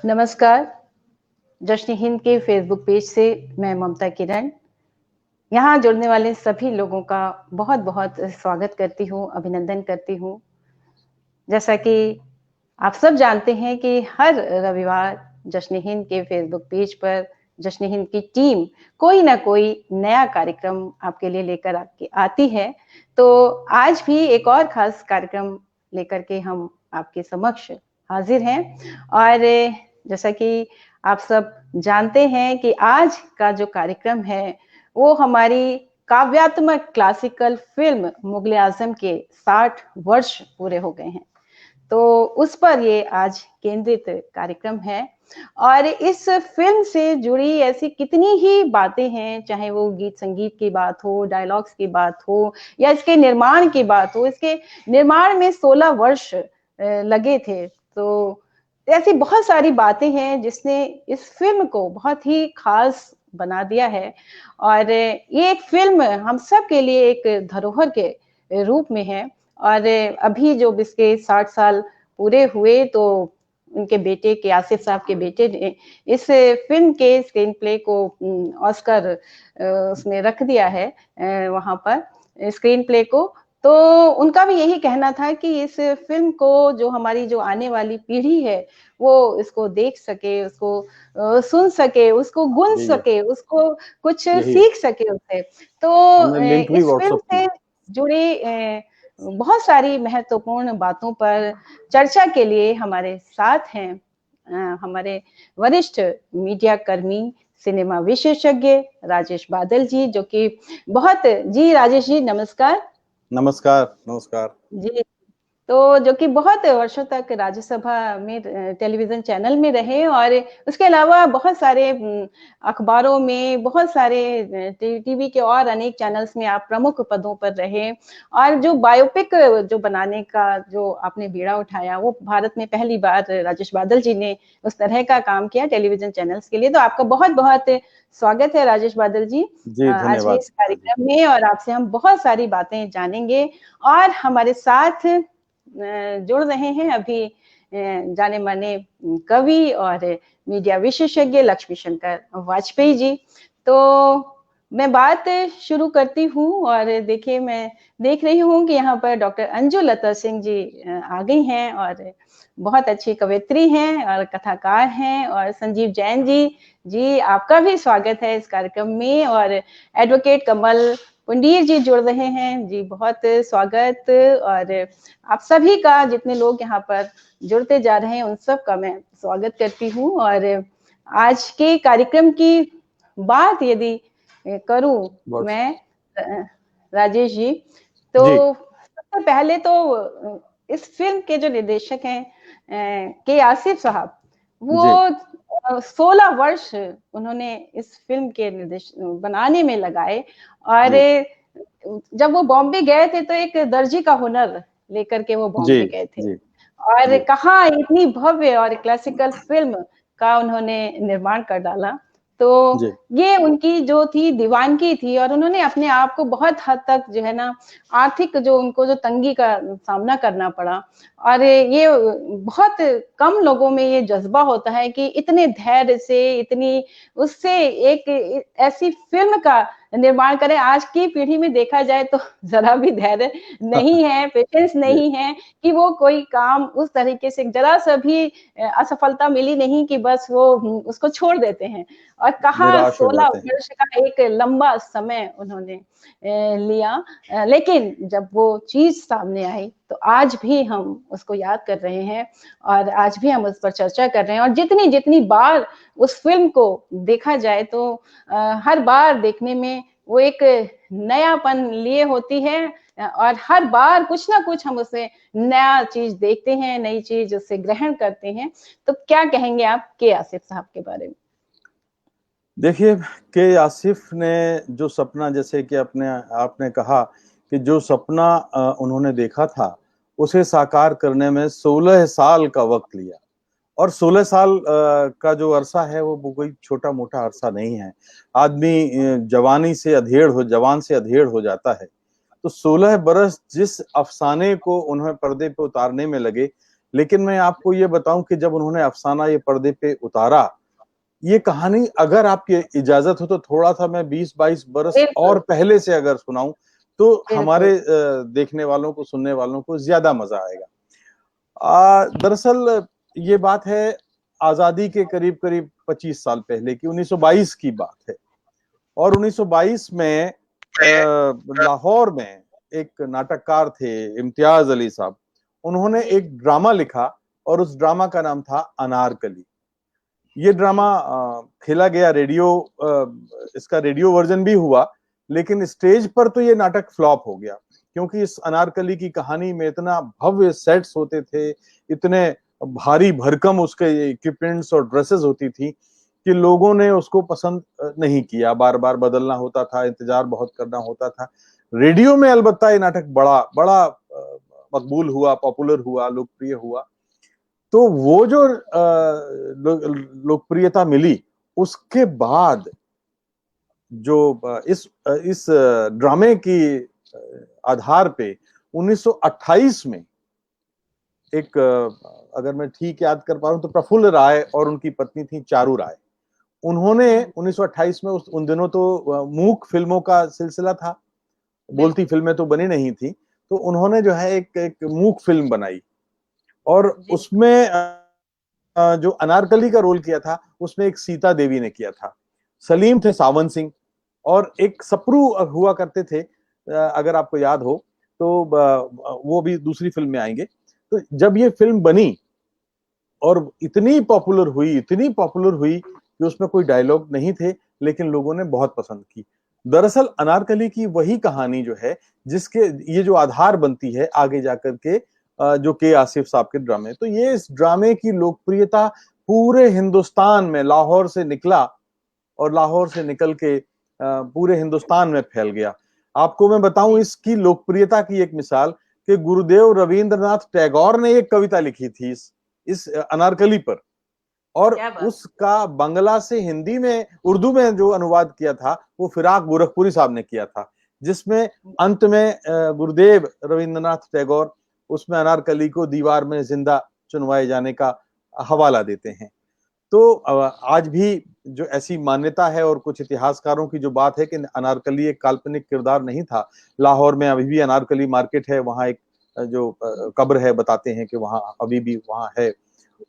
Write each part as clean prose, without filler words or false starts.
नमस्कार। जश्न हिंद के फेसबुक पेज से मैं ममता किरण यहाँ जुड़ने वाले सभी लोगों का बहुत बहुत स्वागत करती हूँ, अभिनंदन करती हूँ। जैसा कि आप सब जानते हैं कि हर रविवार जश्न हिंद के फेसबुक पेज पर जश्न हिंद की टीम कोई ना कोई नया कार्यक्रम आपके लिए लेकर आती है। तो आज भी एक और खास कार्यक्रम लेकर के हम आपके समक्ष हाजिर हैं। और जैसा कि आप सब जानते हैं कि आज का जो कार्यक्रम है वो हमारी काव्यात्मक क्लासिकल फिल्म मुगले आजम के 60 वर्ष पूरे हो गए हैं, तो उस पर ये आज केंद्रित कार्यक्रम है। और इस फिल्म से जुड़ी ऐसी कितनी ही बातें हैं, चाहे वो गीत संगीत की बात हो, डायलॉग्स की बात हो या इसके निर्माण की बात हो। इसके निर्माण में 16 वर्ष लगे थे, तो ऐसी बहुत सारी बातें हैं जिसने इस फिल्म को बहुत ही खास बना दिया है। और ये एक फिल्म हम सब के लिए एक धरोहर के रूप में है। और अभी जो इसके 60 साल पूरे हुए तो उनके बेटे के आसिफ साहब के बेटे ने इस फिल्म के स्क्रीन प्ले को ऑस्कर उसमें रख दिया है वहां पर स्क्रीन प्ले को। तो उनका भी यही कहना था कि इस फिल्म को जो हमारी जो आने वाली पीढ़ी है वो इसको देख सके, उसको सुन सके, उसको गुन सके, उसको कुछ सीख सके उससे। तो इस फिल्म से जुड़ी बहुत सारी महत्वपूर्ण बातों पर चर्चा के लिए हमारे साथ हैं हमारे वरिष्ठ मीडिया कर्मी, सिनेमा विशेषज्ञ राजेश बादल जी, जो कि बहुत जी राजेश जी नमस्कार। नमस्कार। नमस्कार जी। तो जो कि बहुत वर्षों तक राज्यसभा में टेलीविजन चैनल में रहे और उसके अलावा बहुत सारे अखबारों में, बहुत सारे टीवी के और अनेक चैनल्स में आप प्रमुख पदों पर रहे। और जो बायोपिक जो बनाने का जो आपने बीड़ा उठाया वो भारत में पहली बार राजेश बादल जी ने उस तरह का काम किया टेलीविजन चैनल्स के लिए। तो आपका बहुत बहुत स्वागत है राजेश बादल जी आज के इस कार्यक्रम में। और आपसे हम बहुत सारी बातें जानेंगे। और हमारे साथ जुड़ रहे हैं अभी जाने माने कवि और मीडिया विशेषज्ञ लक्ष्मी शंकर वाजपेयी जी। तो मैं बात शुरू करती हूँ। और देखिए मैं देख रही हूँ कि यहाँ पर डॉक्टर अंजू लता सिंह जी आ गई हैं और बहुत अच्छी कवयित्री हैं और कथाकार हैं। और संजीव जैन जी आपका भी स्वागत है इस कार्यक्रम में। और एडवोकेट कमल पुंडीर जी जुड़ रहे हैं जी, बहुत स्वागत। और आप सभी का, जितने लोग यहाँ पर जुड़ते जा रहे हैं उन सब का मैं स्वागत करती हूँ। और आज के कार्यक्रम की बात यदि करूं मैं राजेश जी, तो सबसे पहले तो इस फिल्म के जो निर्देशक हैं के आसिफ साहब, वो 16 वर्ष उन्होंने इस फिल्म के निर्देश बनाने में लगाए। और जब वो बॉम्बे गए थे तो एक दर्जी का हुनर लेकर के वो बॉम्बे गए थे। और कहाँ इतनी भव्य और क्लासिकल फिल्म का उन्होंने निर्माण कर डाला। तो ये उनकी जो थी दीवानगी थी। और उन्होंने अपने आप को बहुत हद तक जो है ना आर्थिक जो उनको जो तंगी का सामना करना पड़ा। और ये बहुत कम लोगों में ये जज्बा होता है कि इतने धैर्य से, इतनी उससे एक ऐसी फिल्म का निर्माण करें। आज की पीढ़ी में देखा जाए तो जरा भी धैर्य नहीं है, पेशेंस नहीं है कि वो कोई काम उस तरीके से, जरा सा भी असफलता मिली नहीं कि बस वो उसको छोड़ देते हैं। और कहाँ 16 वर्ष का एक लंबा समय उन्होंने लिया, लेकिन जब वो चीज सामने आई तो आज भी हम उसको याद कर रहे हैं और आज भी हम उस पर चर्चा कर रहे हैं। और जितनी जितनी बार उस फिल्म को देखा जाए तो हर बार देखने में वो एक नयापन लिए होती है। और हर बार कुछ ना कुछ हम उससे नया चीज देखते हैं, नई चीज उससे ग्रहण करते हैं। तो क्या कहेंगे आप के आसिफ साहब के बारे में? देखिए, के आसिफ ने जो सपना, जैसे कि आपने कहा कि जो सपना उन्होंने देखा था उसे साकार करने में 16 साल का वक्त लिया। और 16 साल का जो अरसा है वो कोई छोटा मोटा अरसा नहीं है। आदमी जवान से अधेड़ हो जाता है, तो 16 बरस जिस अफसाने को उन्हें पर्दे पे उतारने में लगे, लेकिन मैं आपको ये बताऊं कि जब उन्होंने अफसाना ये पर्दे पे उतारा, ये कहानी अगर आपकी इजाजत हो तो थोड़ा सा मैं 20-22 बरस बिल्कुल और पहले से अगर सुनाऊं तो बिल्कुल। हमारे देखने वालों को, सुनने वालों को ज्यादा मजा आएगा। दरअसल ये बात है आजादी के करीब करीब 25 साल पहले की, 1922 की बात है। और 1922 में लाहौर में एक नाटककार थे इम्तियाज अली साहब, उन्होंने जी एक ड्रामा लिखा और उस ड्रामा का नाम था अनारकली। ये ड्रामा जी खेला गया, इसका रेडियो वर्जन भी हुआ, लेकिन स्टेज पर तो ये नाटक फ्लॉप हो गया, क्योंकि इस अनारकली की कहानी में इतना भव्य सेट्स होते थे, इतने भारी भरकम उसके इक्विपमेंट्स और ड्रेसेस होती थी कि लोगों ने उसको पसंद नहीं किया। बार बार बदलना होता था, इंतजार बहुत करना होता था। रेडियो में अलबत्ता ये नाटक बड़ा बड़ा मकबूल हुआ, पॉपुलर हुआ, लोकप्रिय हुआ। तो वो जो लोकप्रियता मिली, उसके बाद जो इस ड्रामे की आधार पे 1928 में एक, अगर मैं ठीक याद कर पा रहा हूं तो प्रफुल्ल राय और उनकी पत्नी थी चारू राय, उन्होंने 1928 में उन दिनों तो मूक फिल्मों का सिलसिला था, बोलती बिल्कुल फिल्में तो बनी नहीं थी, तो उन्होंने जो है एक मूक फिल्म बनाई और जी उसमें जो अनारकली का रोल किया था उसमें एक सीता देवी ने किया था। सलीम थे सावन सिंह, और एक सप्रू हुआ करते थे, अगर आपको याद हो तो वो भी दूसरी फिल्म में आएंगे। तो जब ये फिल्म बनी और इतनी पॉपुलर हुई, इतनी पॉपुलर हुई कि उसमें कोई डायलॉग नहीं थे, लेकिन लोगों ने बहुत पसंद की। दरअसल अनारकली की वही कहानी जो है जिसके ये जो आधार बनती है आगे जाकर के जो के आसिफ साहब के ड्रामे, तो ये इस ड्रामे की लोकप्रियता पूरे हिंदुस्तान में, लाहौर से निकला और लाहौर से निकल के पूरे हिंदुस्तान में फैल गया। आपको मैं बताऊं जी इसकी लोकप्रियता की एक मिसाल कि गुरुदेव रविंद्रनाथ टैगोर ने एक कविता लिखी थी इस अनारकली पर, और क्या बात। उसका बांग्ला से हिंदी में, उर्दू में जो अनुवाद किया था वो फिराक गोरखपुरी साहब ने किया था, जिसमें अंत में गुरुदेव रविंद्रनाथ टैगोर उसमें अनारकली को दीवार में जिंदा चुनवाए जाने का हवाला देते हैं। तो आज भी जो ऐसी मान्यता है और कुछ इतिहासकारों की जो बात है कि अनारकली एक काल्पनिक किरदार नहीं था, लाहौर में अभी भी अनारकली मार्केट है, वहां एक जो कब्र है, बताते हैं कि वहां अभी भी वहां है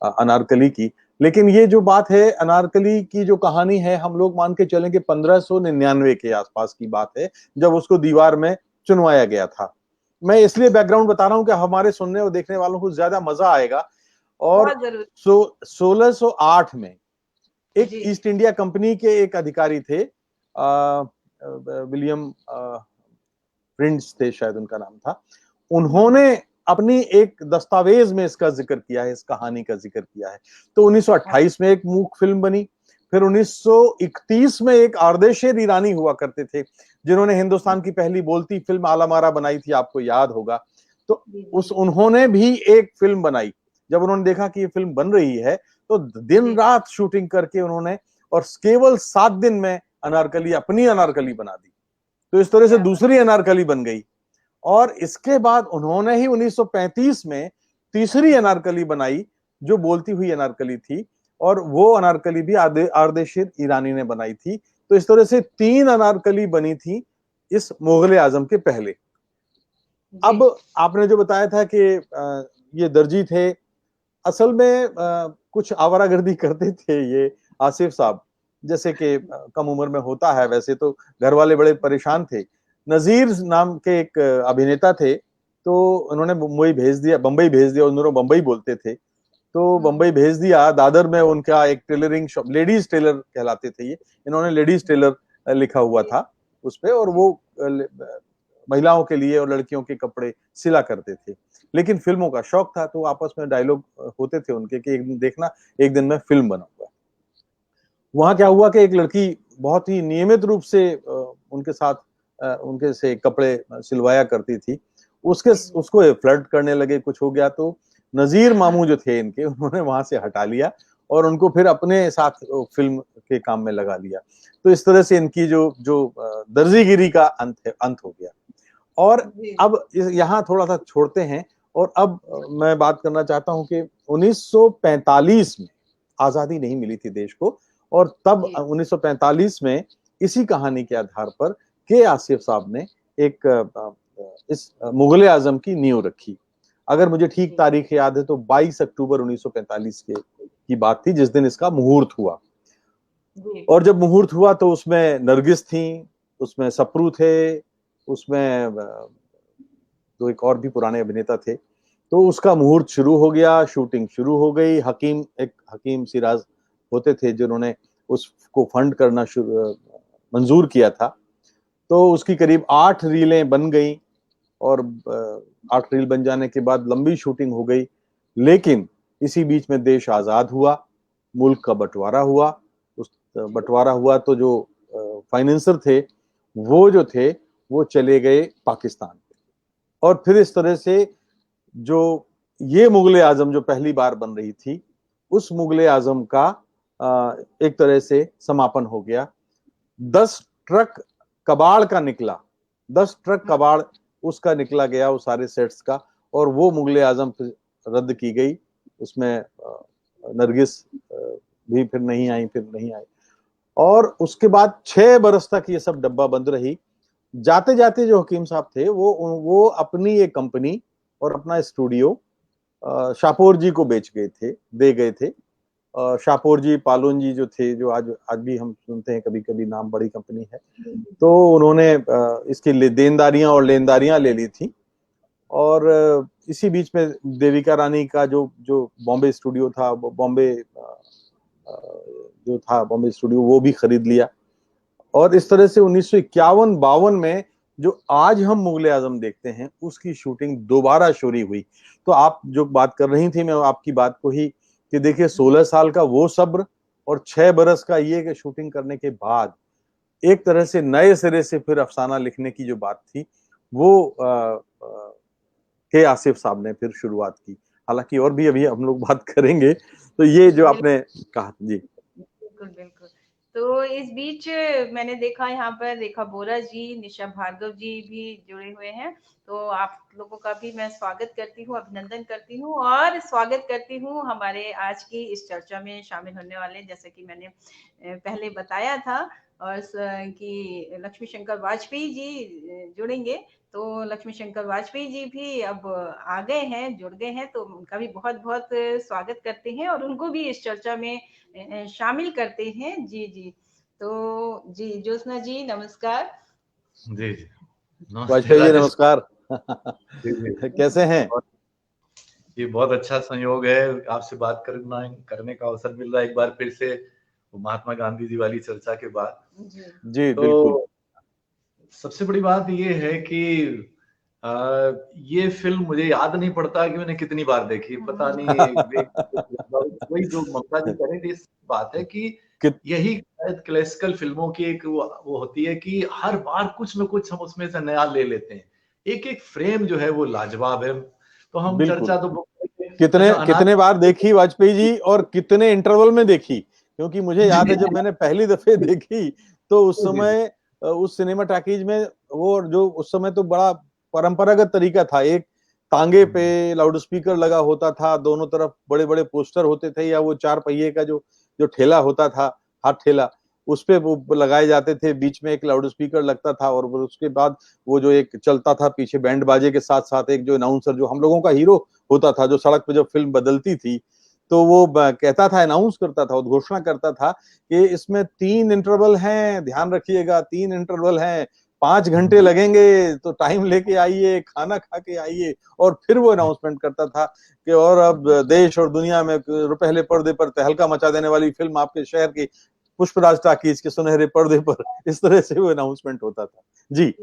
अनारकली की। लेकिन ये जो बात है अनारकली की, जो कहानी है, हम लोग मान के चलेंगे 1599 के आसपास की बात है, जब उसको दीवार में चुनवाया गया था। मैं इसलिए बैकग्राउंड बता रहा हूं कि हमारे सुनने और देखने वालों को ज्यादा मजा आएगा। और बहुत जरूरी। 1608 में एक जी ईस्ट इंडिया कंपनी के एक अधिकारी थे, विलियम प्रिंस थे शायद उनका नाम था, उन्होंने अपनी एक दस्तावेज में इसका जिक्र किया है, इस कहानी का जिक्र किया है। तो 1928 में एक मूक फिल्म बनी, फिर 1931 में एक आर्देशर ईरानी हुआ करते थे जिन्होंने हिंदुस्तान की पहली बोलती फिल्म आलमारा बनाई थी, आपको याद होगा। तो जी जी उन्होंने भी एक फिल्म बनाई। जब उन्होंने देखा कि ये फिल्म बन रही है तो दिन जी रात शूटिंग करके उन्होंने, और केवल 7 दिन में अनारकली, अपनी अनारकली बना दी। तो इस तरह से क्या बात। दूसरी अनारकली बन गई। और इसके बाद उन्होंने ही 1935 में तीसरी अनारकली बनाई, जो बोलती हुई अनारकली थी, और वो अनारकली भी आर्देशिर ईरानी ने बनाई थी। तो इस तरह से 3 अनारकली बनी थी इस मुगल आजम के पहले। जी अब आपने जो बताया था कि ये दर्जी थे, असल में कुछ आवारागर्दी करते थे ये आसिफ साहब, जैसे कि कम उम्र में होता है, वैसे तो घर वाले बड़े परेशान थे। नजीर नाम के एक अभिनेता थे, तो उन्होंने बंबई भेज दिया, उन दोनों बंबई बोलते थे, तो बंबई भेज दिया। दादर में उनका एक टेलरिंग शॉप, लेडीज टेलर कहलाते थे ये, इन्होंने लेडीज टेलर लिखा हुआ जी था उस पे, और वो महिलाओं के लिए और लड़कियों के कपड़े सिला करते थे। लेकिन फिल्मों का शौक था, तो आपस में डायलॉग होते थे उनके कि एक दिन देखना, एक दिन मैं फिल्म बनाऊंगा। वहां क्या हुआ कि एक लड़की बहुत ही नियमित रूप से उनके साथ उनके से कपड़े सिलवाया करती थी, उसके जी उसको फ्लर्ट करने लगे, कुछ हो गया। तो नजीर मामू जो थे इनके, उन्होंने वहां से हटा लिया और उनको फिर अपने साथ फिल्म के काम में लगा लिया। तो इस तरह से इनकी जो जो दर्जीगिरी का अंत हो गया। और अब यहाँ थोड़ा सा छोड़ते हैं और अब मैं बात करना चाहता हूं कि 1945 में आजादी नहीं मिली थी देश को, और तब 1945 में इसी कहानी के आधार पर के आसिफ साहब ने एक इस मुगल आजम की नींव रखी। अगर मुझे ठीक तारीख याद है तो 22 अक्टूबर 1945 की बात थी, जिस दिन इसका मुहूर्त हुआ। और जब मुहूर्त हुआ तो उसमें नरगिस थी, उसमें सप्रू थे, उसमें तो एक और भी पुराने अभिनेता थे। तो उसका मुहूर्त शुरू हो गया, शूटिंग शुरू हो गई। हकीम सिराज होते थे जिन्होंने उसको फंड करना मंजूर किया था। तो उसकी करीब 8 रीलें बन गई और 8 रील बन जाने के बाद लंबी शूटिंग हो गई। लेकिन इसी बीच में देश आजाद हुआ, मुल्क का बंटवारा हुआ। उस बंटवारा हुआ तो जो फाइनेंसर थे वो चले गए पाकिस्तान। और फिर इस तरह से जो ये मुगले आजम जो पहली बार बन रही थी, उस मुगले आजम का एक तरह से समापन हो गया। 10 ट्रक कबाड़ का निकला, 10 ट्रक कबाड़ उसका निकला गया, वो सारे सेट्स का, और वो मुगले आजम रद्द की गई। उसमें नरगिस भी फिर नहीं आई। और उसके बाद 6 बरस तक ये सब डब्बा बंद रही। जाते जाते जो हकीम साहब थे वो अपनी एक कंपनी और अपना स्टूडियो शाहपुर जी को दे गए थे। शाहपुर जी, पालोन जी जो थे, जो आज भी हम सुनते हैं कभी कभी नाम, बड़ी कंपनी है। तो उन्होंने इसकी देनदारियां और लेनदारियां ले ली थी। और इसी बीच में देविका रानी का जो बॉम्बे स्टूडियो था, बॉम्बे स्टूडियो, वो भी खरीद लिया। और इस तरह से 1951-52 में जो आज हम मुगले आजम देखते हैं उसकी शूटिंग दोबारा शुरू हुई। तो आप जो बात कर रही थी, मैं आपकी बात को ही, कि देखिए 16 साल का वो सब्र और 6 बरस का ये कि शूटिंग करने के बाद एक तरह से नए सिरे से फिर अफसाना लिखने की जो बात थी वो के आसिफ साहब ने फिर शुरुआत की। हालांकि और भी अभी हम लोग बात करेंगे। तो ये जो आपने कहा जी, बिल्कुल बिल्कुल। तो इस बीच मैंने देखा यहाँ पर रेखा बोरा जी, निशा भार्गव जी भी जुड़े हुए हैं। तो आप लोगों का भी मैं स्वागत करती हूँ, अभिनंदन करती हूँ और स्वागत करती हूँ हमारे आज की इस चर्चा में शामिल होने वाले, जैसे कि मैंने पहले बताया था और कि लक्ष्मी शंकर वाजपेयी जी जुड़ेंगे। तो लक्ष्मी शंकर वाजपेयी जी भी अब आ गए हैं, जुड़ गए हैं, तो उनका भी बहुत बहुत स्वागत करते हैं और उनको भी इस चर्चा में शामिल करते हैं। जी जी। तो जी ज्योत्सना जी नमस्कार। जी जी नमस्ते वाजपेयी जी राजेश। नमस्कार। जी कैसे हैं? ये बहुत अच्छा संयोग है, आपसे बात करने का अवसर मिल रहा है एक बार फिर से, महात्मा गांधी जी वाली चर्चा के बाद। जी तो बिल्कुल। सबसे बड़ी बात ये है कि ये फिल्म मुझे याद नहीं पड़ता कि मैंने कितनी बार देखी, पता नहीं। वही जो ममता जी कह रहे थे, इस बात है कि यही शायद क्लासिकल फिल्मों की एक वो होती है कि हर बार कुछ न कुछ हम उसमें से नया ले लेते हैं। एक एक फ्रेम जो है वो लाजवाब है। तो हम चर्चा तो कितने बार देखी वाजपेयी जी, और कितने इंटरवल में देखी? क्योंकि मुझे याद है जब मैंने पहली दफे देखी तो उस समय उस सिनेमा टॉकीज में वो जो उस समय तो बड़ा परंपरागत तरीका था, एक तांगे पे लाउड स्पीकर लगा होता था, दोनों तरफ बड़े बड़े पोस्टर होते थे, या वो 4 पहिए का जो ठेला होता था, हाथ ठेला, उस पे वो लगाए जाते थे, बीच में एक लाउड स्पीकर लगता था, और उसके बाद वो जो एक चलता था पीछे बैंड बाजे के साथ साथ एक जो अनाउंसर, जो हम लोगों का हीरो होता था, जो सड़क पे जब फिल्म बदलती थी तो वो कहता था, अनाउंस करता था, घोषणा करता था कि इसमें 3 इंटरवल हैं, ध्यान रखिएगा 3 इंटरवल हैं, 5 घंटे लगेंगे, तो टाइम लेके आइए, खाना खा के आइए। और फिर वो अनाउंसमेंट करता था कि और अब देश और दुनिया में पहले पर्दे पर तहलका मचा देने वाली फिल्म आपके शहर की पुष्पराज टाकीज के सुनहरे पर्दे पर, इस तरह से वो अनाउंसमेंट होता था। जी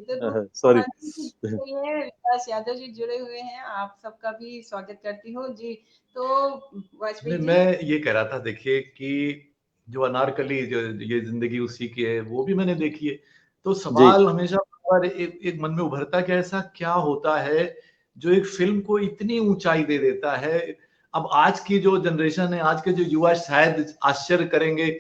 सॉरी। विकास यादव जी जुड़े हुए हैं, आप सबका भी स्वागत करती हूँ जी। तो वाजपेयी जी, मैं ये कह रहा था, देखिए कि जो अनारकली, जो ये जिंदगी उसी की है, वो भी मैंने देखी है। तो सवाल हमेशा एक मन में उभरता है कि ऐसा क्या होता है जो एक फिल्म को इतनी ऊंचाई दे देता है। अब आज की जो जनरेशन है, आज के जो युवा शायद आश्चर्य करेंगे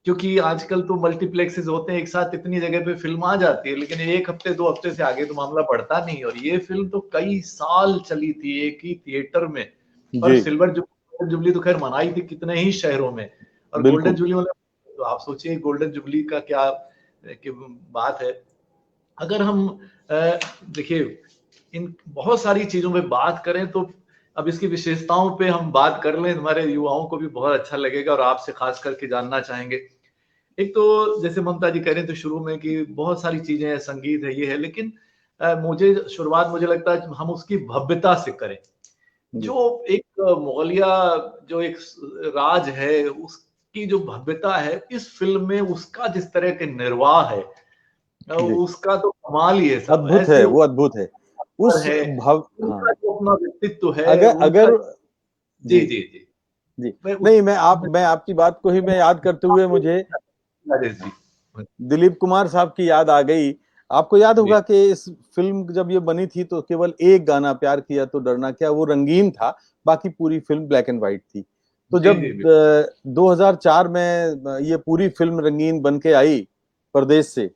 क्योंकि आजकल तो मल्टीप्लेक्सेस होते हैं, एक साथ इतनी जगह पे फिल्म आ जाती है, लेकिन एक हफ्ते 2 हफ्ते से आगे तो मामला बढ़ता नहीं। और ये फिल्म तो कई साल चली थी एक ही थिएटर में, और जी सिल्वर जुबली तो खैर मनाई थी कितने ही शहरों में, और गोल्डन बिल्कुल। जुबली मतलब तो आप सोचिए गोल्डन जुबली का क्या की बात है। अगर हम देखिए इन बहुत सारी चीजों पे बात करें तो अब इसकी विशेषताओं पे हम बात कर लें, हमारे युवाओं को भी बहुत अच्छा लगेगा और आपसे खास करके जानना चाहेंगे। एक तो जैसे ममता जी कह रहे थे शुरू में कि बहुत सारी चीजें हैं, संगीत है, ये है, लेकिन मुझे शुरुआत मुझे लगता है हम उसकी भव्यता से करें। जी जो एक मुगलिया जो एक राज है, उसकी जो भव्यता है इस फिल्म में, उसका जिस तरह के निर्वाह है, जी उसका तो कमाल ही है सब। अद्भुत है, ऐसे वो अद्भुत है उस है, भाव। उनका हाँ, जो अपना व्यक्तित्व है अगर उनका। अगर जी जी जी जी। जी मैं नहीं, उस मैं आपकी बात को ही मैं याद करते हुए मुझे राजेश जी दिलीप कुमार साहब की याद आ गई। आपको याद जी होगा कि इस फिल्म जब ये बनी थी तो केवल एक गाना, प्यार किया तो डरना क्या, वो रंगीन था, बाकी पूरी फिल्म ब्लैक एंड व्हाइट थी। तो जी जब जी 2004 में ये पूरी फिल्म रंगीन बन के आई परदेश से,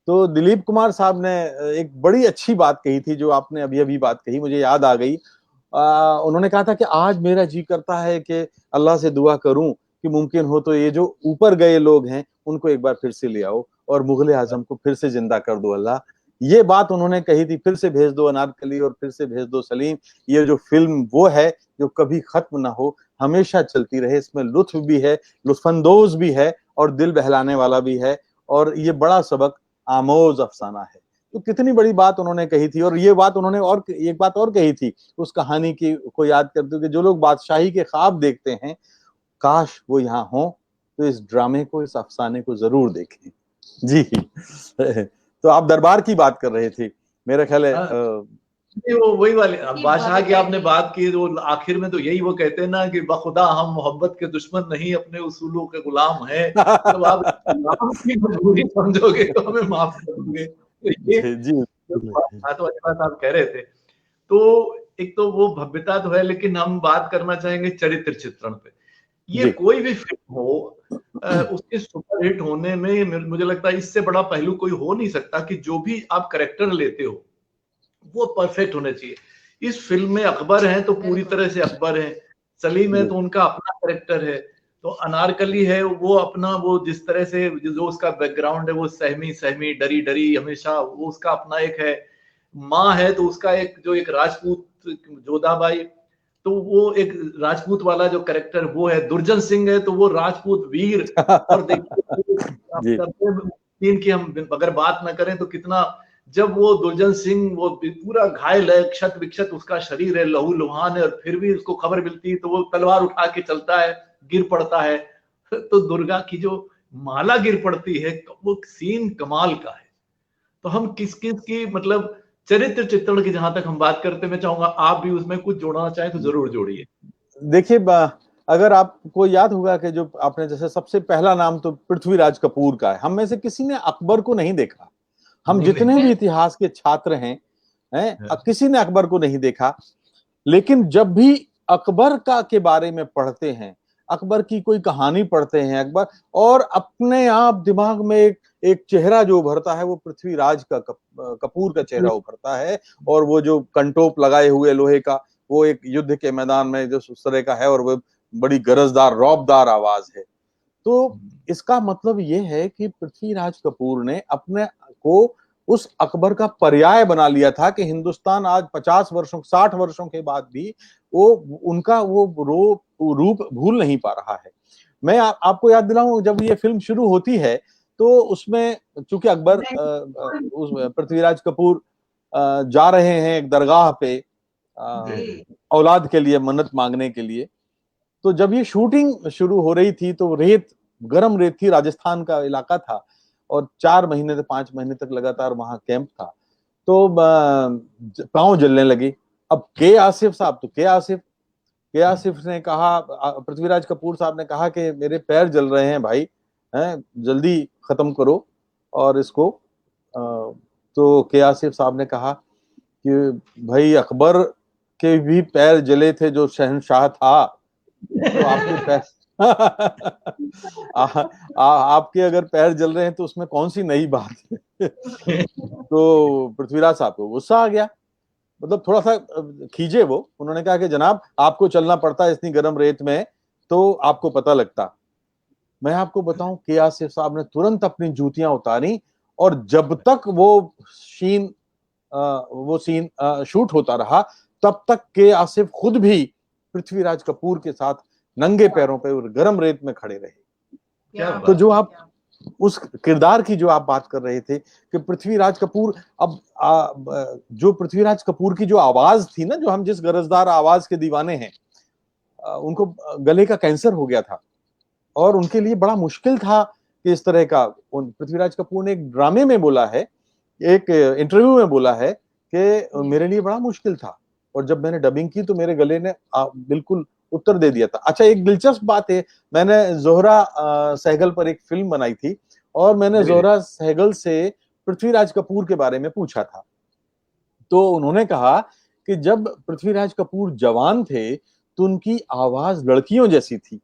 तो दिलीप कुमार साहब ने एक बड़ी अच्छी बात कही थी, जो आपने अभी अभी बात कही मुझे याद आ गई। उन्होंने कहा था कि आज मेरा जी करता है कि अल्लाह से दुआ करूं कि मुमकिन हो तो ये जो ऊपर गए लोग हैं उनको एक बार फिर से ले आओ और मुगले आजम को फिर से जिंदा कर दो अल्लाह। ये बात उन्होंने कही थी, फिर से भेज दो अनारकली और फिर से भेज दो सलीम। ये जो फिल्म वो है जो कभी खत्म ना हो, हमेशा चलती रहे, इसमें लुत्फ भी है, लुत्फानंदोज भी है और दिल बहलाने वाला भी है, और ये बड़ा सबक आमोज अफसाना है। तो कितनी बड़ी बात उन्होंने कही थी। और ये बात उन्होंने और एक बात और कही थी उस कहानी की को याद करते हुए, जो लोग बादशाही के ख्वाब देखते हैं, काश वो यहाँ हो, तो इस ड्रामे को, इस अफसाने को जरूर देखें। जी तो आप दरबार की बात कर रहे थे, मेरा ख्याल है नहीं, वो वही वाले अब बादशाह की आपने बात की, तो आखिर में तो यही वो कहते हैं ना कि बखुदा हम मोहब्बत के दुश्मन नहीं, अपने उसूलों के गुलाम हैं। जब आप गुलाम की मजबूरी समझोगे तो हमें माफ करोगे। तो ये जी जी बात तो अच्छी बात आप कह रहे थे। तो एक तो वो भव्यता तो है, लेकिन हम बात करना चाहेंगे चरित्र चित्रण पे। ये जी कोई भी फिल्म हो, उसके सुपरहिट होने में मुझे लगता है इससे बड़ा पहलू कोई हो नहीं सकता कि जो भी आप कैरेक्टर लेते हो वो परफेक्ट होने चाहिए। इस फिल्म में अकबर हैं तो पूरी तरह से अकबर हैं, सलीम है जी तो उनका अपना कैरेक्टर है, तो अनारकली है वो अपना, वो जिस तरह से जो उसका बैकग्राउंड है वो सहमी सहमी डरी डरी हमेशा, वो उसका अपना एक है। माँ है तो उसका एक जो एक राजपूत जोधाबाई, तो वो एक राजपूत वाला जो कैरेक्टर वो है। दुर्जन सिंह है तो वो राजपूत वीर। और देखिए जी सीन की हम अगर बात ना करें तो कितना, जब वो दुर्जन सिंह वो पूरा घायल है, क्षत विक्षत उसका शरीर है, लहू लुहान है, और फिर भी उसको खबर मिलती है तो वो तलवार उठा के चलता है, गिर पड़ता है। तो दुर्गा की जो माला गिर पड़ती है वो सीन कमाल का है। तो हम किस किस की मतलब चरित्र चित्रण की जहां तक हम बात करते, मैं चाहूंगा आप भी उसमें कुछ जोड़ना चाहें तो जरूर जोड़िए। देखिए, अगर आपको याद होगा कि जो आपने जैसे सबसे पहला नाम तो पृथ्वीराज कपूर का है, हम में से किसी ने अकबर को नहीं देखा। हम नहीं जितने नहीं भी इतिहास के छात्र हैं, हाँ, किसी ने अकबर को नहीं देखा। लेकिन जब भी अकबर का के बारे में पढ़ते हैं, अकबर की कोई कहानी पढ़ते हैं, अकबर, और अपने आप दिमाग में एक चेहरा जो उभरता है वो पृथ्वीराज का कपूर का चेहरा उभरता है। और वो जो कंटोप लगाए हुए लोहे का, वो एक युद्ध के मैदान में जो उस तरह का है, और वो बड़ी गरजदार रौबदार आवाज है। तो इसका मतलब ये है कि पृथ्वीराज कपूर ने अपने को उस अकबर का पर्याय बना लिया था कि हिंदुस्तान आज 50 वर्षों 60 वर्षों के बाद भी वो उनका वो रूप भूल नहीं पा रहा है। मैं आपको याद दिलाऊं, जब ये फिल्म शुरू होती है तो उसमें चूंकि अकबर उस पृथ्वीराज कपूर जा रहे हैं एक दरगाह पे औलाद के लिए मन्नत मांगने के लिए। तो जब ये शूटिंग शुरू हो रही थी तो रेत, गर्म रेत थी, राजस्थान का इलाका था, और 4 महीने से 5 महीने तक लगातार वहां कैंप था। तो पांव जलने लगे। अब के आसिफ साहब तो के आसिफ ने कहा, पृथ्वीराज कपूर साहब ने कहा कि मेरे पैर जल रहे हैं भाई, हैं, जल्दी खत्म करो और इसको। तो के आसिफ साहब ने कहा कि भाई अकबर के भी पैर जले थे जो शहंशाह था, तो आपके पैर आपके अगर पैर जल रहे हैं तो उसमें कौन सी नई बात है। तो पृथ्वीराज साहब को गुस्सा आ गया, मतलब थोड़ा सा खींचे वो। उन्होंने कहा कि जनाब आपको चलना पड़ता है इतनी गर्म रेत में तो आपको पता लगता। मैं आपको बताऊं के आसिफ साहब ने तुरंत अपनी जूतियां उतारी, और जब तक वो सीन शूट होता रहा तब तक के आसिफ खुद भी पृथ्वीराज कपूर के साथ नंगे पैरों पे और गर्म रेत में खड़े रहे। तो जो आप उस किरदार की जो आप बात कर रहे थे कि पृथ्वीराज कपूर, अब जो पृथ्वीराज कपूर की जो आवाज थी ना, जो हम जिस गरजदार आवाज के दीवाने हैं, उनको गले का कैंसर हो गया था और उनके लिए बड़ा मुश्किल था कि इस तरह का। पृथ्वीराज कपूर ने एक ड्रामे में बोला है, एक इंटरव्यू में बोला है कि मेरे लिए बड़ा मुश्किल था, और जब मैंने डबिंग की तो मेरे गले ने बिल्कुल उत्तर दे दिया था। अच्छा, एक दिलचस्प बात है, मैंने जोहरा सहगल पर एक फिल्म बनाई थी और मैंने जोहरा सहगल से पृथ्वीराज कपूर के बारे में पूछा था। तो उन्होंने कहा कि जब पृथ्वीराज कपूर जवान थे तो उनकी आवाज लड़कियों जैसी थी,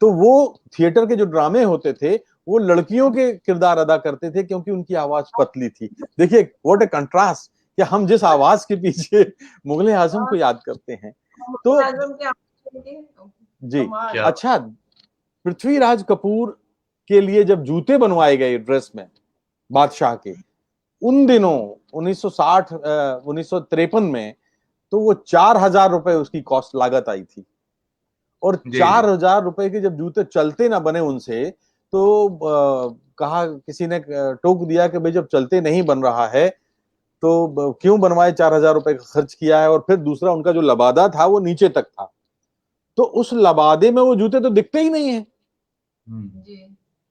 तो वो थिएटर के जो ड्रामे होते थे वो लड़कियों के किरदार अदा करते थे क्योंकि उनकी आवाज पतली थी। देखिए व्हाट ए कंट्रास्ट, कि हम जिस आवाज के पीछे मुगले आजम को याद करते हैं। तो जी अच्छा, पृथ्वीराज कपूर के लिए जब जूते बनवाए गए ड्रेस में बादशाह के, उन दिनों 1960 1953 में, तो वो 4,000 रुपए उसकी कॉस्ट लागत आई थी। और 4,000 रुपए के जब जूते चलते ना बने उनसे, तो कहा, किसी ने टोक दिया कि भाई जब चलते नहीं बन रहा है तो क्यों बनवाए, 4,000 रुपए का खर्च किया है। और फिर दूसरा, उनका जो लबादा था वो नीचे तक था, तो उस लबादे में वो जूते तो दिखते ही नहीं है।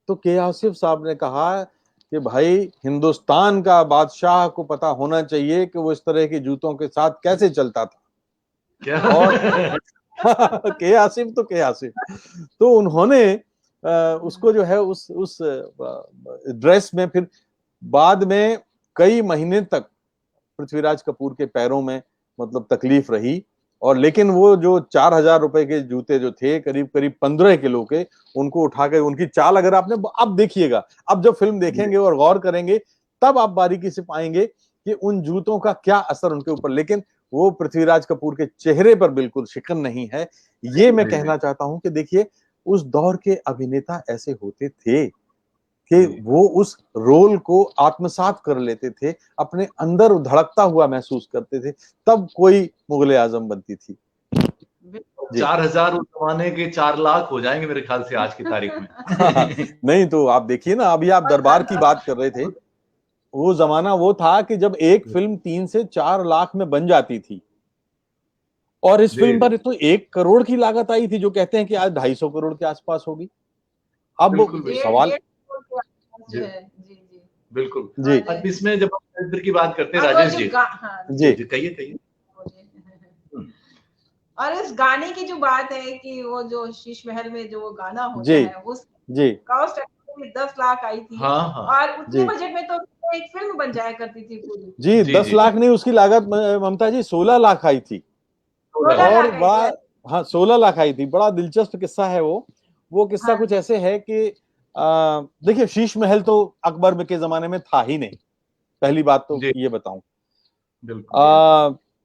तो के आसिफ साहब ने कहा कि भाई हिंदुस्तान का बादशाह को पता होना चाहिए कि वो इस तरह के जूतों के साथ कैसे चलता था। क्या? और के आसिफ तो के आसिफ, तो उन्होंने उसको जो है उस ड्रेस में, फिर बाद में कई महीने तक पृथ्वीराज कपूर के पैरों में मतलब तकलीफ रही। और लेकिन वो जो 4,000 रुपए के जूते जो थे, करीब करीब 15 किलो के, उनको उठा के, उनकी चाल अगर आपने, अब देखिएगा, अब जब फिल्म देखेंगे और गौर करेंगे तब आप बारीकी से पाएंगे कि उन जूतों का क्या असर उनके ऊपर। लेकिन वो पृथ्वीराज कपूर के चेहरे पर बिल्कुल शिकन नहीं है। ये मैं कहना चाहता हूं कि देखिए उस दौर के अभिनेता ऐसे होते थे कि वो उस रोल को आत्मसात कर लेते थे, अपने अंदर धड़कता हुआ महसूस करते थे, तब कोई मुगले आजम बनती थी। 4,000 उस जमाने के 4 लाख हो जाएंगे मेरे ख्याल से आज की तारीख में। नहीं तो आप देखिए ना, अभी आप दरबार की बात कर रहे थे, वो जमाना वो था कि जब एक फिल्म 3 से 4 लाख में बन जाती थी, और इस फिल्म पर तो 1 करोड़ की लागत आई थी, जो कहते हैं कि आज 250 करोड़ के आसपास होगी। अब सवाल बिल्कुल जी, अब इसमें जब हम की बात करते हैं राजेश जी, जी कहिए। और इस गाने की जो बात है कि वो जो शीश महल में जो वो गाना होता है, उस कॉस्ट 10 लाख आई थी। और उतने बजट में तो एक फिल्म बन जाया करती थी पूरी। जी 10 लाख नहीं, उसकी लागत ममता जी 16 लाख आई थी। और बड़ा, हाँ 16 लाख आई थी। बड़ा दिलचस्प किस्सा है वो किस्सा कुछ ऐसे है कि देखिए शीश महल तो अकबर के जमाने में था ही नहीं, पहली बात तो ये बताऊं।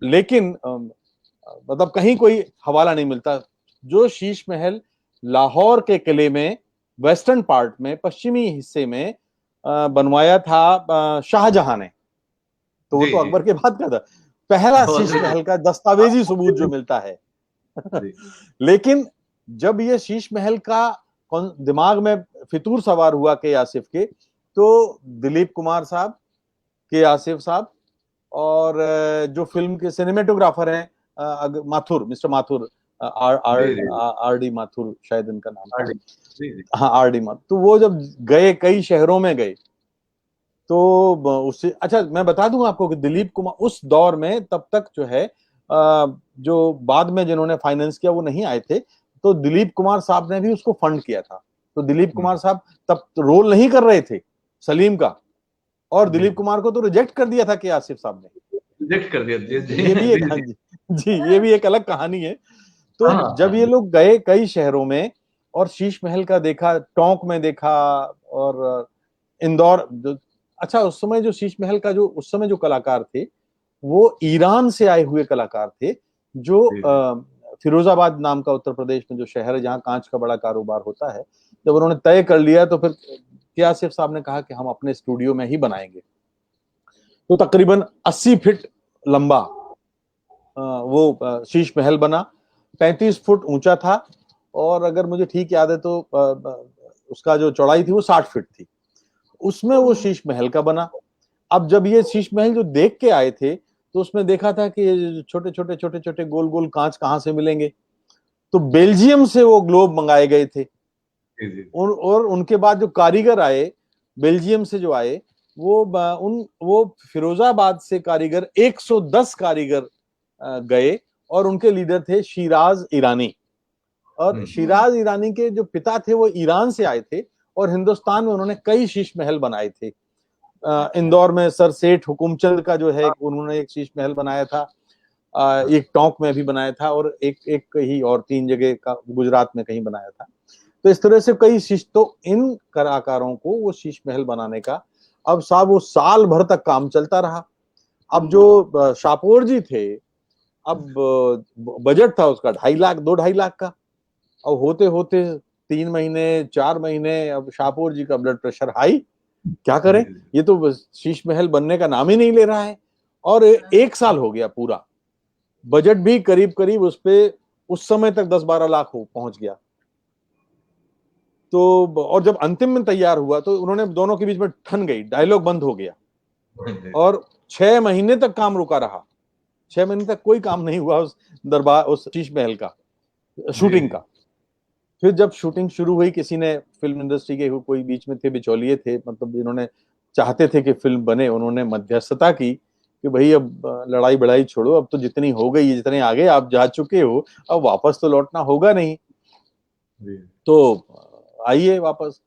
लेकिन मतलब कहीं कोई हवाला नहीं मिलता। जो शीश महल लाहौर के किले में वेस्टर्न पार्ट में, पश्चिमी हिस्से में बनवाया था शाहजहां ने, तो वो तो अकबर के बाद का था। पहला शीश महल का दस्तावेजी सबूत जो मिलता है। लेकिन जब ये शीश महल का दिमाग में फितूर सवार हुआ के आसिफ के, तो दिलीप कुमार साहब, के आसिफ साहब, और जो फिल्म के सिनेमेटोग्राफर हैं Mathur, mister Mathur, R D Mathur शायद इनका नाम, हाँ आर डी माथुर। तो वो जब गए, कई शहरों में गए, तो उससे अच्छा मैं बता दूं आपको कि दिलीप कुमार उस दौर में, तब तक जो है जो बाद में जिन्होंने फाइनेंस किया वो नहीं आए थे, तो दिलीप कुमार साहब ने भी उसको फंड किया था। तो दिलीप कुमार साहब तब रोल नहीं कर रहे थे सलीम का, और दिलीप कुमार को तो रिजेक्ट कर दिया था के आसिफ साहब ने, रिजेक्ट कर दिया। ये भी एक, जी ये भी एक अलग कहानी है। तो जब ये लोग गए कई शहरों में, और शीश महल का देखा, टोंक में देखा, और इंदौर। अच्छा, उस समय जो शीश महल का जो उस समय जो कलाकार थे वो ईरान से आए हुए कलाकार थे, जो फिरोजाबाद नाम का उत्तर प्रदेश में जो शहर है जहाँ कांच का बड़ा कारोबार होता है, जब उन्होंने तय कर लिया तो फिर के आसिफ साहब ने कहा कि हम अपने स्टूडियो में ही बनाएंगे। तो तकरीबन 80 फीट लंबा वो शीश महल बना, 35 फुट ऊंचा था, और अगर मुझे ठीक याद है तो उसका जो चौड़ाई थी वो 60 फीट थी। उसमें वो शीश महल का बना। अब जब ये शीश महल जो देख के आए थे तो उसमें देखा था कि छोटे छोटे छोटे छोटे गोल गोल कांच कहाँ से मिलेंगे, तो बेल्जियम से वो ग्लोब मंगाए गए थे। और उनके बाद जो कारीगर आए बेल्जियम से जो आए वो फिरोजाबाद से कारीगर 110 कारीगर गए, और उनके लीडर थे शिराज ईरानी। और शिराज ईरानी के जो पिता थे वो ईरान से आए थे, और हिंदुस्तान में उन्होंने कई शीश महल बनाए थे। इंदौर में सर सेठ हुकुमचंद का जो है उन्होंने एक शीश महल बनाया था, एक टोंक में भी बनाया था, और एक कहीं और 3 जगह का गुजरात में कहीं बनाया था। तो इस तरह से कई शीश, तो इन कलाकारों को वो शीश महल बनाने का अब साहब वो साल भर तक काम चलता रहा। अब जो शाहपुर जी थे, अब बजट था उसका 2.5 लाख 2-2.5 लाख का। अब होते होते 3 महीने 4 महीने, अब शाहपुर जी का ब्लड प्रेशर हाई, क्या करें, ये तो शीश महल बनने का नाम ही नहीं ले रहा है। और 1 साल हो गया पूरा, बजट भी करीब करीब उस पे उस समय तक 10-12 लाख पहुंच गया। तो और जब अंतिम में तैयार हुआ तो उन्होंने दोनों के बीच में ठन गई, डायलॉग बंद हो गया, और 6 महीने तक काम रुका रहा। 6 महीने तक कोई काम नहीं हुआ उस दरबार, उस शीश महल का शूटिंग का। फिर जब शूटिंग शुरू हुई, किसी ने फिल्म इंडस्ट्री के कोई बीच में थे, बिचौलिए थे, मतलब इन्होंने चाहते थे कि फिल्म बने, उन्होंने मध्यस्थता की कि भाई अब लड़ाई बड़ाई छोड़ो, अब तो जितनी हो गई, जितने आगे आप जा चुके हो, अब वापस तो लौटना होगा नहीं, तो आइए वापस।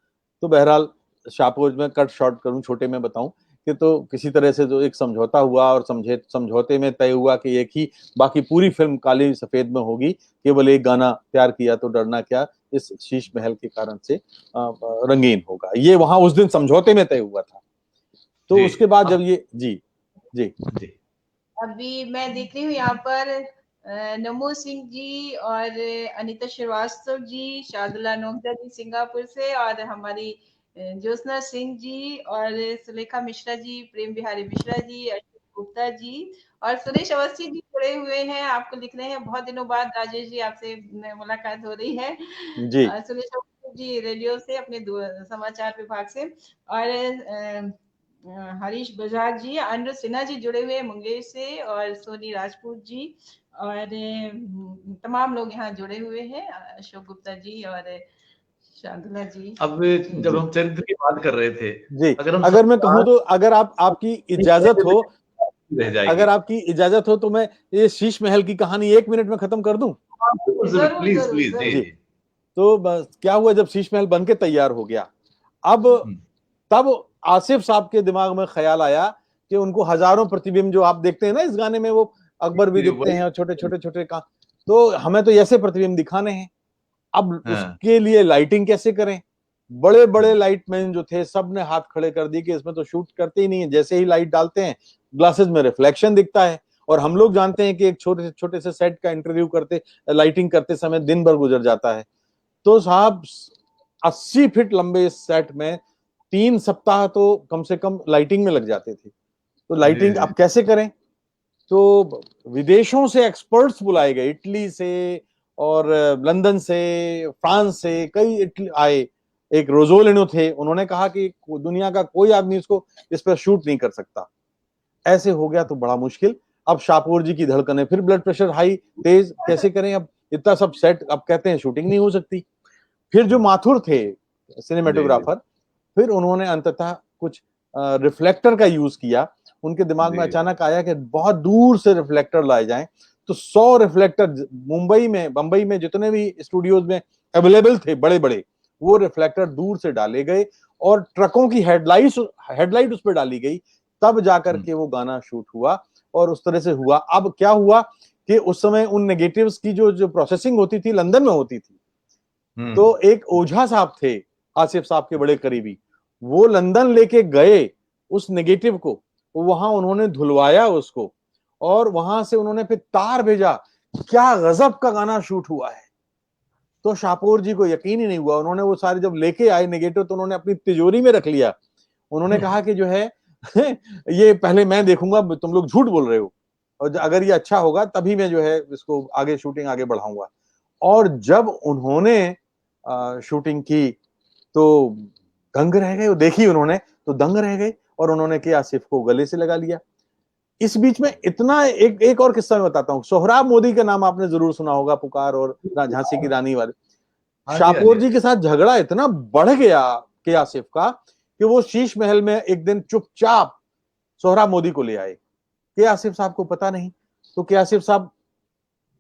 तो बहरहाल शाहपुर में कट शॉर्ट करूं, छोटे में बताऊं कि तो किसी तरह से जो एक समझौता हुआ, और समझौते में तय हुआ कि एक ही, बाकी पूरी फिल्म काली सफेद में होगी, केवल एक गाना प्यार किया तो डरना क्या इस शीश महल के कारण से रंगीन होगा। ये वहां उस दिन समझौते में तय हुआ था। तो उसके बाद जब ये जी जी जी अभी मैं देख रही हूँ यहाँ पर नमो सिंह जी और अनीता श्रीवास्तव जी, शार्दुला नोगदा जी सिंगापुर से, और हमारी ज्योत्सना सिंह जी और सुलेखा मिश्रा जी, प्रेम बिहारी मिश्रा जी, अशोक गुप्ता जी और सुरेश अवस्थी जी जुड़े हुए हैं। आपको लिख रहे हैं बहुत दिनों बाद राजेश जी आपसे मुलाकात हो रही है जी। सुरेश अवस्थी जी रेडियो से, अपने समाचार विभाग से, और हरीश बजाज जी, अनुज सिन्हा जी जुड़े हुए हैं मुंगेर से, और सोनी राजपूत जी, और तमाम लोग यहाँ जुड़े हुए हैं, अशोक गुप्ता जी और शार्दुला जी। अब जब हम चरित्र की बात कर रहे थे, जी, अगर मैं कहूँ तो, अगर आपकी इजाजत हो, अगर आपकी इजाजत हो तो मैं ये शीश महल की कहानी 1 मिनट में खत्म कर दूं। प्लीज प्लीज जी। तो क्या हुआ, जब शीश महल बनके तैयार हो गया, अब तब आसिफ साहब के दिमाग में ख्याल आया कि उनको हजारों प्रतिबिंब जो आप देखते हैं ना इस गाने में, वो अकबर भी दिखते हैं और छोटे छोटे छोटे का, तो हमें तो ऐसे प्रतिबिंब दिखाने हैं। अब उसके लिए लाइटिंग कैसे करें। बड़े बड़े लाइटमैन जो थे सब ने हाथ खड़े कर दिए कि इसमें तो शूट करते ही नहीं है, जैसे ही लाइट डालते हैं ग्लासेस में रिफ्लेक्शन दिखता है, और हम लोग जानते हैं कि एक छोटे छोटे से सेट का इंटरव्यू करते, लाइटिंग करते समय दिन भर गुजर जाता है। तो साहब 80 फीट लंबे सेट में 3 सप्ताह तो कम से कम लाइटिंग में लग जाते थे। तो लाइटिंग अब कैसे करें, तो विदेशों से एक्सपर्ट्स बुलाए गए, इटली से और लंदन से, फ्रांस से कई आए। एक रोजोलिनो थे, उन्होंने कहा कि दुनिया का कोई आदमी इसको इस पर शूट नहीं कर सकता। ऐसे हो गया तो बड़ा मुश्किल। अब शाहपुर जी की धड़कनें, फिर ब्लड प्रेशर हाई तेज, कैसे करें, अब इतना सब सेट, अब कहते हैं शूटिंग नहीं हो सकती। फिर जो माथुर थे सिनेमेटोग्राफर, फिर उन्होंने अंततः कुछ रिफ्लेक्टर का यूज किया। उनके दिमाग में अचानक आया कि बहुत दूर से रिफ्लेक्टर लाए जाएं, तो 100 रिफ्लेक्टर मुंबई में, बंबई में जितने भी स्टूडियोज में अवेलेबल थे बड़े बड़े, वो रिफ्लेक्टर दूर से डाले गए, और ट्रकों की हेडलाइट उस पर डाली गई, तब जाकर के वो गाना शूट हुआ, और उस तरह से हुआ। अब क्या हुआ कि उस समय उन नेगेटिव्स की जो प्रोसेसिंग होती थी लंदन में होती थी, तो एक ओझा साहब थे आसिफ साहब के बड़े करीबी, वो लंदन लेके गए उस नेगेटिव को, वहां उन्होंने धुलवाया उसको और वहां से उन्होंने फिर तार भेजा। क्या गजब का गाना शूट हुआ है। तो शाहपुर जी को यकीन ही नहीं हुआ, उन्होंने वो सारे जब लेके आए नेगेटिव तो उन्होंने अपनी तिजोरी में रख लिया। उन्होंने कहा कि जो है ये पहले मैं देखूंगा, तुम लोग झूठ बोल रहे हो, और अगर ये अच्छा होगा तभी मैं जो है इसको आगे शूटिंग आगे बढ़ाऊंगा। और जब उन्होंने शूटिंग की तो दंग रह गए, देखी उन्होंने तो दंग रह गए और उन्होंने के आसिफ को गले से लगा लिया। इस बीच में इतना एक और किस्सा मैं बताता हूँ। सोहराब मोदी का नाम आपने जरूर सुना होगा, पुकार और झांसी की रानी वाले। शाहपुर जी के साथ झगड़ा इतना बढ़ गया के आसिफ का कि वो शीश महल में एक दिन चुपचाप सोहराब मोदी को ले आए। के आसिफ साहब को पता नहीं, तो के आसिफ साहब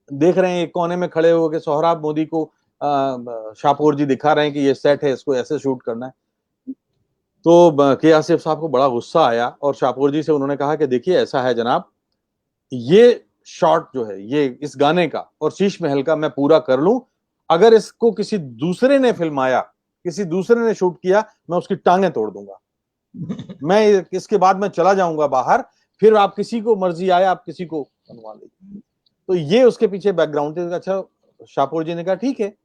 देख रहे हैं एक कोने में खड़े हो के सोहराब मोदी को शाहपुर जी दिखा रहे हैं कि ये सेट है, इसको ऐसे शूट करना है। तो के आसिफ साहब को बड़ा गुस्सा आया और शाहपुर जी से उन्होंने कहा कि देखिए ऐसा है जनाब, ये शॉट जो है ये इस गाने का और शीश महल का मैं पूरा कर लूं, अगर इसको किसी दूसरे ने फिल्माया, किसी दूसरे ने शूट किया, मैं उसकी टांगें तोड़ दूंगा। मैं इसके बाद मैं चला जाऊंगा बाहर, फिर आप किसी को मर्जी आए आप किसी को बनवा लीजिए। तो ये उसके पीछे बैकग्राउंड थे। अच्छा, शाहपुर जी ने कहा ठीक है,